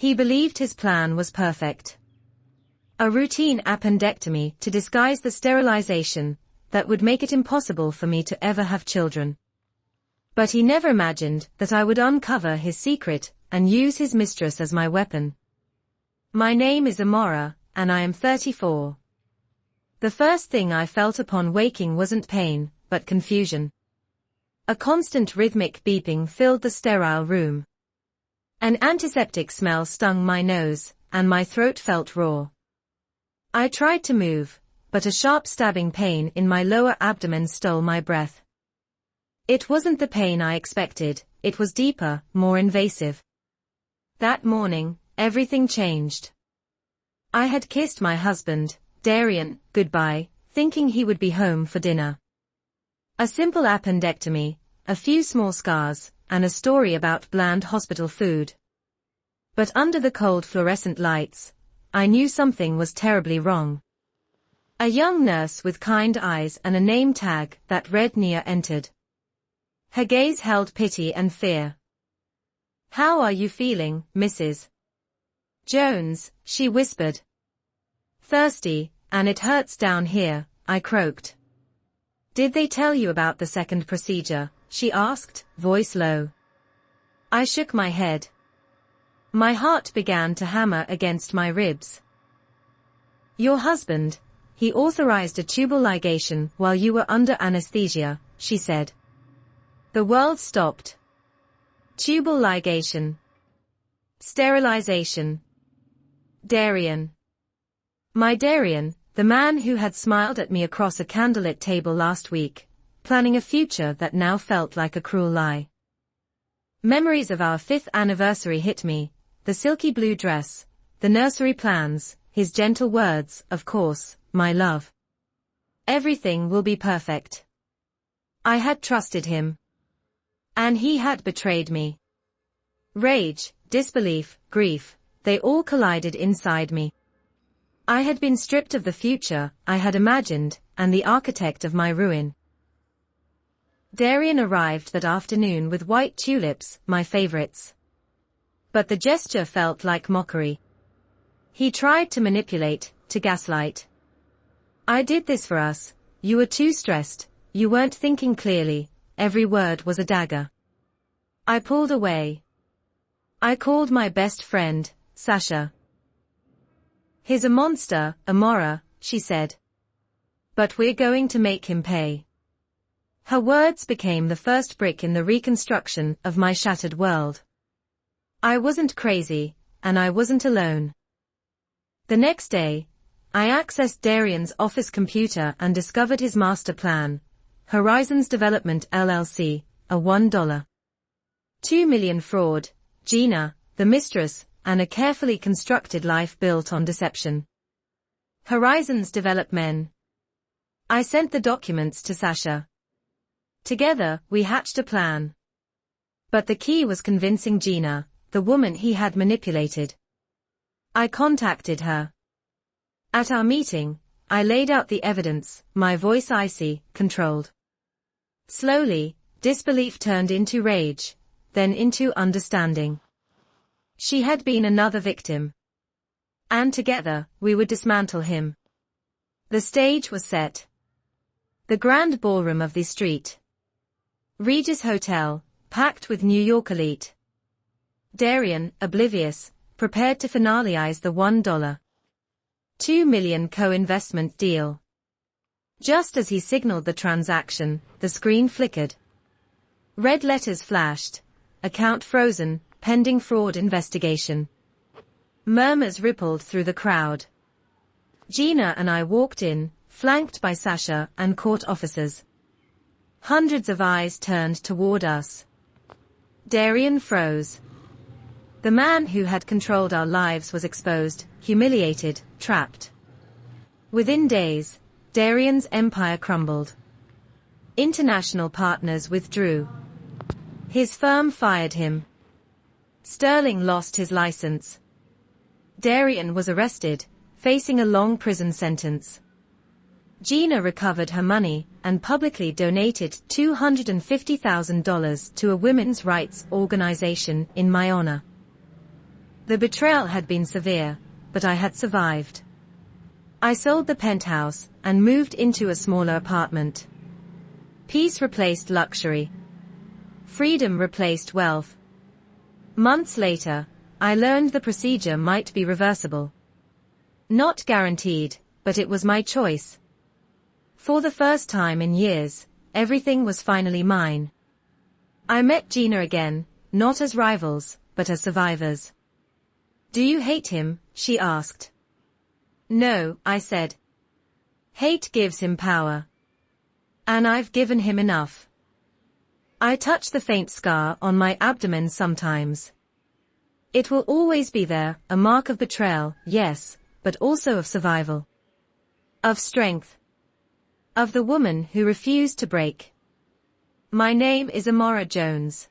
He believed his plan was perfect. A routine appendectomy to disguise the sterilization that would make it impossible for me to ever have children. But he never imagined that I would uncover his secret and use his mistress as my weapon. My name is Amora, and I am 34. The first thing I felt upon waking wasn't pain, but confusion. A constant rhythmic beeping filled the sterile room. An antiseptic smell stung my nose, and my throat felt raw. I tried to move, but a sharp stabbing pain in my lower abdomen stole my breath. It wasn't the pain I expected, it was deeper, more invasive. That morning, everything changed. I had kissed my husband, Darian, goodbye, thinking he would be home for dinner. A simple appendectomy, a few small scars, and a story about bland hospital food. But under the cold fluorescent lights, I knew something was terribly wrong. A young nurse with kind eyes and a name tag that read Nia entered. Her gaze held pity and fear. "How are you feeling, Mrs. Jones?" she whispered. "Thirsty, and it hurts down here," I croaked. "Did they tell you about the second procedure?" she asked, voice low. I shook my head. My heart began to hammer against my ribs. "Your husband, he authorized a tubal ligation while you were under anesthesia," she said. The world stopped. Tubal ligation. Sterilization. Darian. My Darian, the man who had smiled at me across a candlelit table last week, planning a future that now felt like a cruel lie. Memories of our 5th anniversary hit me, the silky blue dress, the nursery plans, his gentle words, "Of course, my love. Everything will be perfect." I had trusted him. And he had betrayed me. Rage, disbelief, grief, they all collided inside me. I had been stripped of the future I had imagined, and the architect of my ruin. Darian arrived that afternoon with white tulips, my favorites. But the gesture felt like mockery. He tried to manipulate, to gaslight. "I did this for us, you were too stressed, you weren't thinking clearly," every word was a dagger. I pulled away. I called my best friend, Sasha. "He's a monster, Amora," she said. "But we're going to make him pay." Her words became the first brick in the reconstruction of my shattered world. I wasn't crazy, and I wasn't alone. The next day, I accessed Darian's office computer and discovered his master plan, Horizons Development LLC, a $1.2 million fraud, Gina, the mistress, and a carefully constructed life built on deception. Horizons Development. I sent the documents to Sasha. Together, we hatched a plan. But the key was convincing Gina, the woman he had manipulated. I contacted her. At our meeting, I laid out the evidence, my voice icy, controlled. Slowly, disbelief turned into rage, then into understanding. She had been another victim. And together, we would dismantle him. The stage was set. The grand ballroom of the street. Regis Hotel, packed with New York elite. Darian, oblivious, prepared to finalize the $1.2 million co-investment deal. Just as he signaled the transaction, the screen flickered. Red letters flashed. Account frozen, pending fraud investigation. Murmurs rippled through the crowd. Gina and I walked in, flanked by Sasha and court officers. Hundreds of eyes turned toward us. Darian froze. The man who had controlled our lives was exposed, humiliated, trapped. Within days, Darian's empire crumbled. International partners withdrew. His firm fired him. Sterling lost his license. Darian was arrested, facing a long prison sentence. Gina recovered her money and publicly donated $250,000 to a women's rights organization in my honor. The betrayal had been severe, but I had survived. I sold the penthouse and moved into a smaller apartment. Peace replaced luxury. Freedom replaced wealth. Months later, I learned the procedure might be reversible. Not guaranteed, but it was my choice. For the first time in years, everything was finally mine. I met Gina again, not as rivals, but as survivors. "Do you hate him?" she asked. "No," I said. "Hate gives him power. And I've given him enough." I touch the faint scar on my abdomen sometimes. It will always be there, a mark of betrayal, yes, but also of survival. Of strength. Of the woman who refused to break. My name is Amora Jones.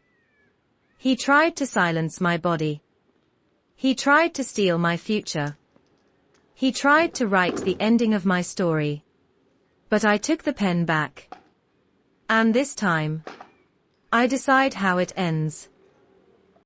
He tried to silence my body. He tried to steal my future. He tried to write the ending of my story. But I took the pen back. And this time, I decide how it ends.